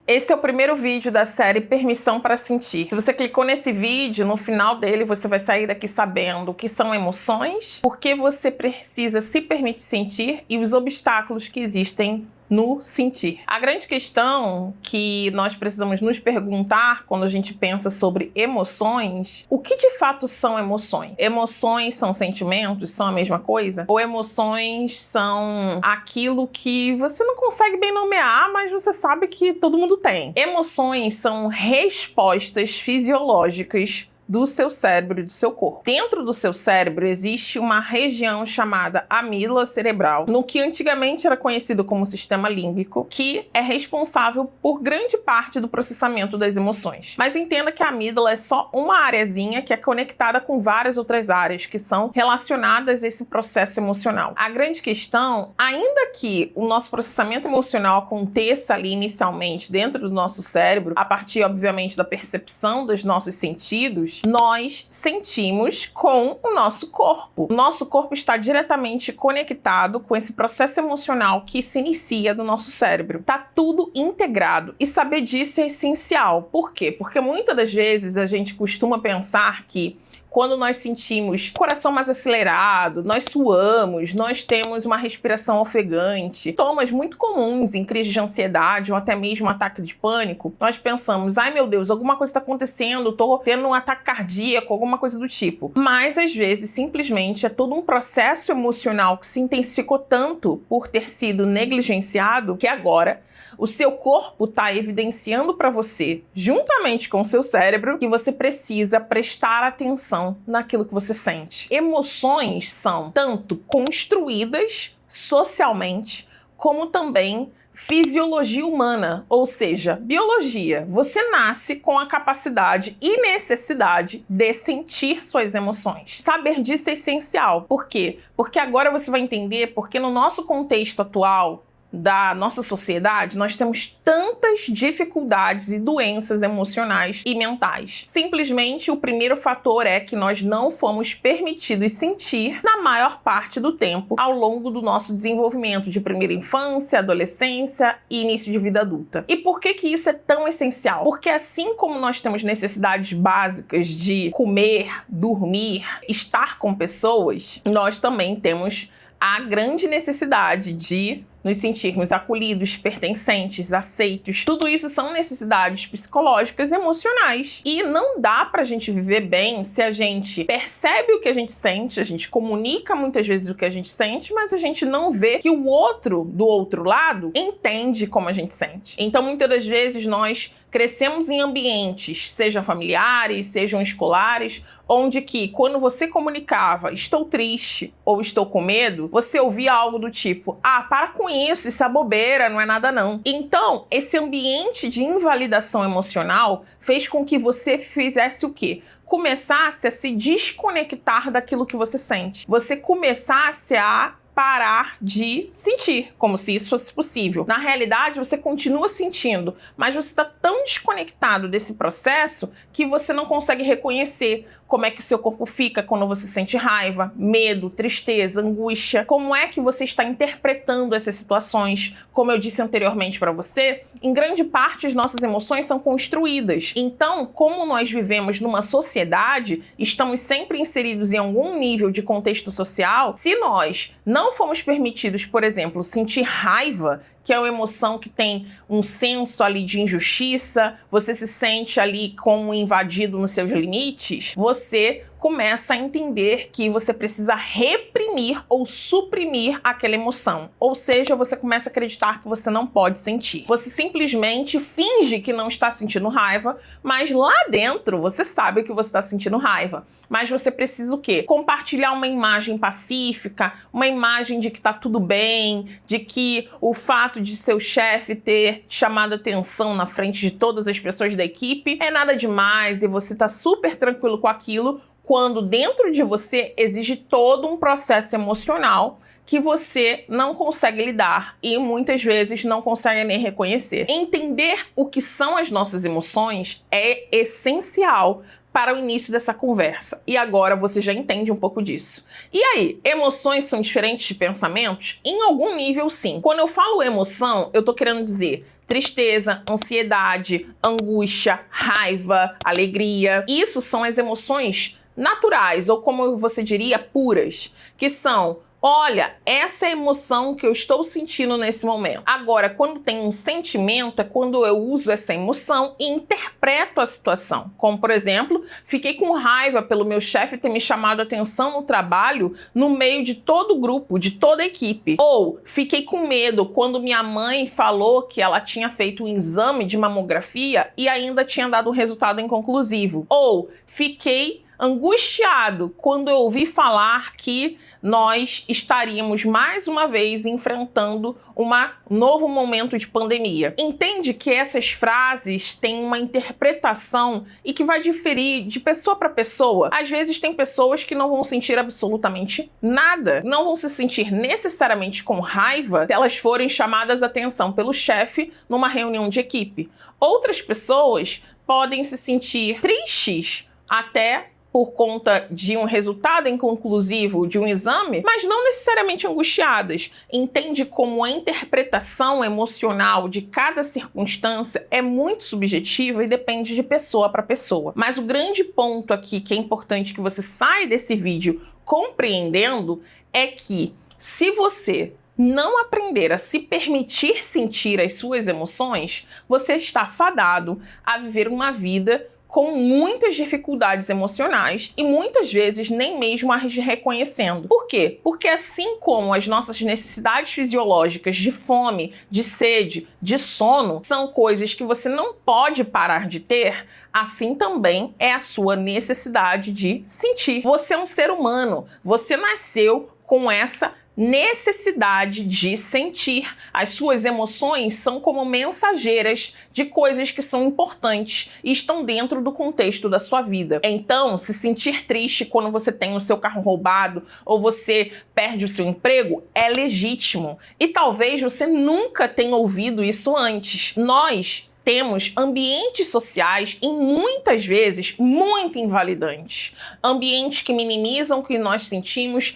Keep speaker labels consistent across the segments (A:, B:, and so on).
A: Esse é o primeiro vídeo da série Permissão para Sentir. Se você clicou nesse vídeo, no final dele você vai sair daqui sabendo o que são emoções, por que você precisa se permitir sentir e os obstáculos que existem no sentir. A grande questão que nós precisamos nos perguntar quando a gente pensa sobre emoções, o que de fato são emoções? Emoções são sentimentos? São a mesma coisa? Ou emoções são aquilo que você não consegue bem nomear, mas você sabe que todo mundo tem? Emoções são respostas fisiológicas do seu cérebro e do seu corpo. Dentro do seu cérebro existe uma região chamada amígdala cerebral, no que antigamente era conhecido como sistema límbico, que é responsável por grande parte do processamento das emoções. Mas entenda que a amígdala é só uma areazinha que é conectada com várias outras áreas que são relacionadas a esse processo emocional. A grande questão, ainda que o nosso processamento emocional aconteça ali inicialmente dentro do nosso cérebro, a partir, obviamente, da percepção dos nossos sentidos, nós sentimos com o nosso corpo. O nosso corpo está diretamente conectado com esse processo emocional que se inicia do nosso cérebro. Tá tudo integrado e saber disso é essencial. Por quê? Porque muitas das vezes a gente costuma pensar que quando nós sentimos o coração mais acelerado, nós suamos, nós temos uma respiração ofegante, sintomas muito comuns em crise de ansiedade ou até mesmo um ataque de pânico, nós pensamos, ai meu Deus, alguma coisa está acontecendo, tô tendo um ataque cardíaco, alguma coisa do tipo. Mas às vezes simplesmente é todo um processo emocional que se intensificou tanto por ter sido negligenciado que agora o seu corpo está evidenciando para você, juntamente com o seu cérebro, que você precisa prestar atenção naquilo que você sente. Emoções são tanto construídas socialmente, como também fisiologia humana, ou seja, biologia. Você nasce com a capacidade e necessidade de sentir suas emoções. Saber disso é essencial. Por quê? Porque agora você vai entender porque no nosso contexto atual, da nossa sociedade, nós temos tantas dificuldades e doenças emocionais e mentais. Simplesmente o primeiro fator é que nós não fomos permitidos sentir na maior parte do tempo ao longo do nosso desenvolvimento de primeira infância, adolescência e início de vida adulta. E por que isso é tão essencial? Porque assim como nós temos necessidades básicas de comer, dormir, estar com pessoas, nós também temos a grande necessidade de nos sentirmos acolhidos, pertencentes, aceitos. Tudo isso são necessidades psicológicas e emocionais. E não dá pra gente viver bem se a gente percebe o que a gente sente, a gente comunica muitas vezes o que a gente sente, mas a gente não vê que o outro, do outro lado, entende como a gente sente. Então, muitas das vezes, nós crescemos em ambientes, sejam familiares, sejam escolares, onde que, quando você comunicava estou triste ou estou com medo, você ouvia algo do tipo, ah, para com isso é bobeira, não é nada não. Então, esse ambiente de invalidação emocional fez com que você fizesse o quê? Começasse a se desconectar daquilo que você sente. Você começasse a parar de sentir, como se isso fosse possível. Na realidade, você continua sentindo, mas você está tão desconectado desse processo que você não consegue reconhecer como é que o seu corpo fica quando você sente raiva, medo, tristeza, angústia, como é que você está interpretando essas situações. Como eu disse anteriormente para você, em grande parte as nossas emoções são construídas. Então, como nós vivemos numa sociedade, estamos sempre inseridos em algum nível de contexto social, se nós não fomos permitidos, por exemplo, sentir raiva, que é uma emoção que tem um senso ali de injustiça, você se sente ali como invadido nos seus limites, você começa a entender que você precisa reprimir ou suprimir aquela emoção. Ou seja, você começa a acreditar que você não pode sentir. Você simplesmente finge que não está sentindo raiva, mas lá dentro você sabe que você está sentindo raiva. Mas você precisa o quê? Compartilhar uma imagem pacífica, uma imagem de que tá tudo bem, de que o fato de seu chefe ter chamado atenção na frente de todas as pessoas da equipe é nada demais e você tá super tranquilo com aquilo, quando dentro de você existe todo um processo emocional que você não consegue lidar e muitas vezes não consegue nem reconhecer. Entender o que são as nossas emoções é essencial para o início dessa conversa. E agora você já entende um pouco disso. E aí, emoções são diferentes de pensamentos? Em algum nível, sim. Quando eu falo emoção, eu tô querendo dizer tristeza, ansiedade, angústia, raiva, alegria. Isso são as emoções naturais, ou como você diria, puras, que são: olha, essa é a emoção que eu estou sentindo nesse momento. Agora, quando tem um sentimento, é quando eu uso essa emoção e interpreto a situação. Como, por exemplo, fiquei com raiva pelo meu chefe ter me chamado a atenção no trabalho no meio de todo o grupo, de toda a equipe. Ou fiquei com medo quando minha mãe falou que ela tinha feito um exame de mamografia e ainda tinha dado um resultado inconclusivo. Ou fiquei angustiado quando eu ouvi falar que nós estaríamos mais uma vez enfrentando um novo momento de pandemia. Entende que essas frases têm uma interpretação e que vai diferir de pessoa para pessoa. Às vezes tem pessoas que não vão sentir absolutamente nada, não vão se sentir necessariamente com raiva se elas forem chamadas a atenção pelo chefe numa reunião de equipe. Outras pessoas podem se sentir tristes até por conta de um resultado inconclusivo de um exame, mas não necessariamente angustiadas. Entende como a interpretação emocional de cada circunstância é muito subjetiva e depende de pessoa para pessoa. Mas o grande ponto aqui que é importante que você saia desse vídeo compreendendo é que se você não aprender a se permitir sentir as suas emoções, você está fadado a viver uma vida com muitas dificuldades emocionais e muitas vezes nem mesmo as reconhecendo. Por quê? Porque assim como as nossas necessidades fisiológicas de fome, de sede, de sono, são coisas que você não pode parar de ter, assim também é a sua necessidade de sentir. Você é um ser humano, você nasceu com essa necessidade de sentir. As suas emoções são como mensageiras de coisas que são importantes e estão dentro do contexto da sua vida. Então, se sentir triste quando você tem o seu carro roubado ou você perde o seu emprego é legítimo. E talvez você nunca tenha ouvido isso antes. Nós temos ambientes sociais e muitas vezes muito invalidantes. Ambientes que minimizam o que nós sentimos,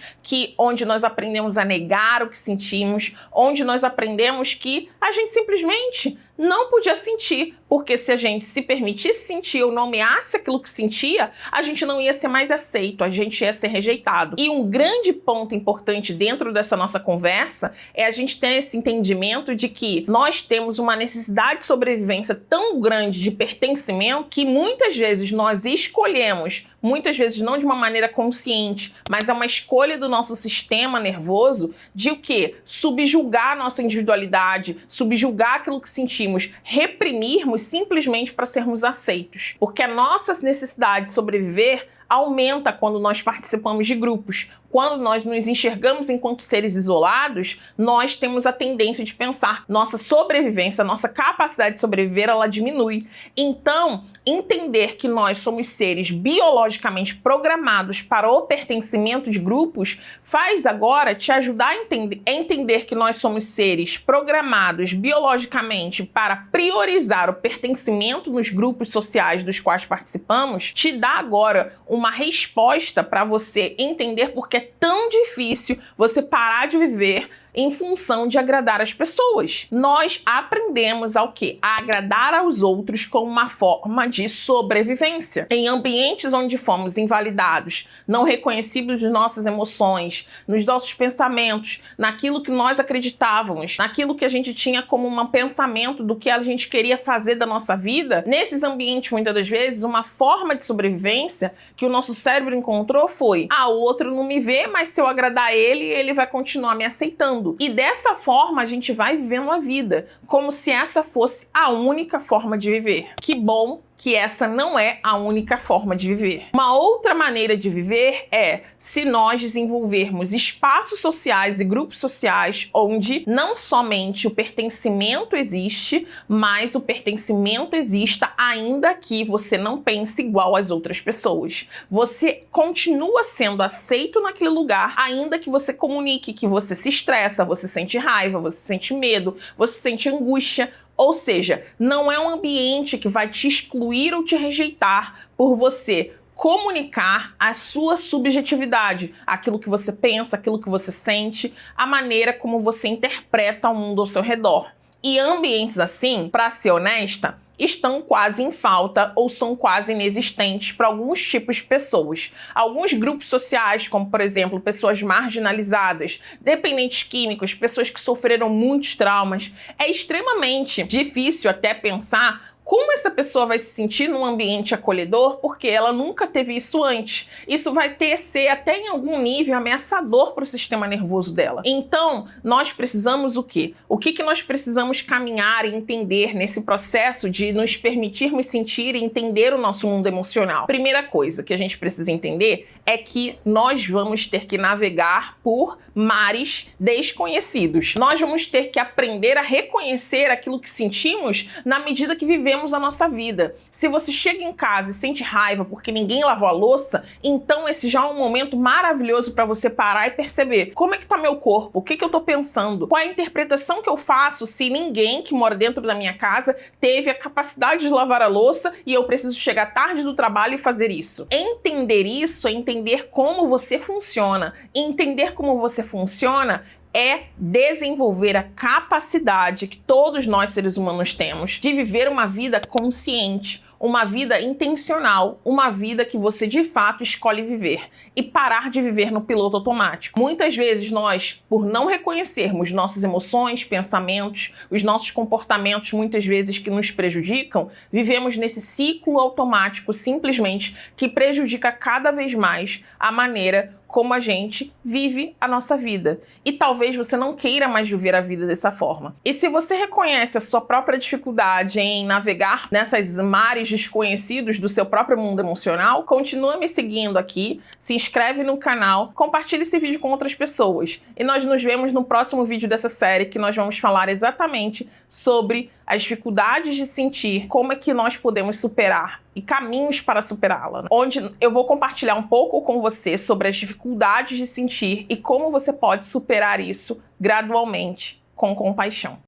A: onde nós aprendemos a negar o que sentimos, onde nós aprendemos que a gente simplesmente não podia sentir, porque se a gente se permitisse sentir ou nomeasse aquilo que sentia, a gente não ia ser mais aceito, a gente ia ser rejeitado. E um grande ponto importante dentro dessa nossa conversa é a gente ter esse entendimento de que nós temos uma necessidade de sobrevivência tão grande de pertencimento que muitas vezes nós escolhemos, muitas vezes não de uma maneira consciente, mas é uma escolha do nosso sistema nervoso de o quê? Subjugar a nossa individualidade, subjugar aquilo que sentimos, reprimirmos simplesmente para sermos aceitos. Porque a nossa necessidade de sobreviver aumenta quando nós participamos de grupos. Quando nós nos enxergamos enquanto seres isolados, nós temos a tendência de pensar nossa sobrevivência, nossa capacidade de sobreviver, ela diminui. Então, entender que nós somos seres biologicamente programados para o pertencimento de grupos faz agora te ajudar a entender que nós somos seres programados biologicamente para priorizar o pertencimento nos grupos sociais dos quais participamos, te dá agora uma resposta para você entender porque é tão difícil você parar de viver em função de agradar as pessoas. Nós aprendemos ao quê? A agradar aos outros como uma forma de sobrevivência. Em ambientes onde fomos invalidados, não reconhecidos de nossas emoções, nos nossos pensamentos, naquilo que nós acreditávamos, naquilo que a gente tinha como um pensamento do que a gente queria fazer da nossa vida, nesses ambientes, muitas das vezes, uma forma de sobrevivência que o nosso cérebro encontrou foi: o outro não me vê, mas se eu agradar ele, ele vai continuar me aceitando. E dessa forma a gente vai vivendo a vida, como se essa fosse a única forma de viver. Que bom que essa não é a única forma de viver. Uma outra maneira de viver é se nós desenvolvermos espaços sociais e grupos sociais onde não somente o pertencimento existe, mas o pertencimento exista ainda que você não pense igual às outras pessoas. Você continua sendo aceito naquele lugar, ainda que você comunique que você se estressa, você sente raiva, você sente medo, você sente angústia. Ou seja, não é um ambiente que vai te excluir ou te rejeitar por você comunicar a sua subjetividade, aquilo que você pensa, aquilo que você sente, a maneira como você interpreta o mundo ao seu redor. E ambientes assim, para ser honesta, estão quase em falta ou são quase inexistentes para alguns tipos de pessoas. Alguns grupos sociais, como por exemplo, pessoas marginalizadas, dependentes químicos, pessoas que sofreram muitos traumas, é extremamente difícil até pensar como essa pessoa vai se sentir num ambiente acolhedor, porque ela nunca teve isso antes. Isso vai ser até em algum nível ameaçador para o sistema nervoso dela. Então, nós precisamos o quê? O que nós precisamos caminhar e entender nesse processo de nos permitirmos sentir e entender o nosso mundo emocional? Primeira coisa que a gente precisa entender é que nós vamos ter que navegar por mares desconhecidos. Nós vamos ter que aprender a reconhecer aquilo que sentimos na medida que vivemos a nossa vida. Se você chega em casa e sente raiva porque ninguém lavou a louça, então esse já é um momento maravilhoso para você parar e perceber como é que tá meu corpo, o que eu tô pensando, qual é a interpretação que eu faço se ninguém que mora dentro da minha casa teve a capacidade de lavar a louça e eu preciso chegar tarde do trabalho e fazer isso. Entender isso é entender como você funciona. Entender como você funciona é desenvolver a capacidade que todos nós seres humanos temos de viver uma vida consciente, uma vida intencional, uma vida que você de fato escolhe viver e parar de viver no piloto automático. Muitas vezes nós, por não reconhecermos nossas emoções, pensamentos, os nossos comportamentos muitas vezes que nos prejudicam, vivemos nesse ciclo automático simplesmente que prejudica cada vez mais a maneira como a gente vive a nossa vida. E talvez você não queira mais viver a vida dessa forma. E se você reconhece a sua própria dificuldade em navegar nessas mares desconhecidos do seu próprio mundo emocional, continua me seguindo aqui, se inscreve no canal, compartilhe esse vídeo com outras pessoas. E nós nos vemos no próximo vídeo dessa série, que nós vamos falar exatamente sobre as dificuldades de sentir, como é que nós podemos superar e caminhos para superá-la, onde eu vou compartilhar um pouco com você sobre as dificuldades de sentir e como você pode superar isso gradualmente com compaixão.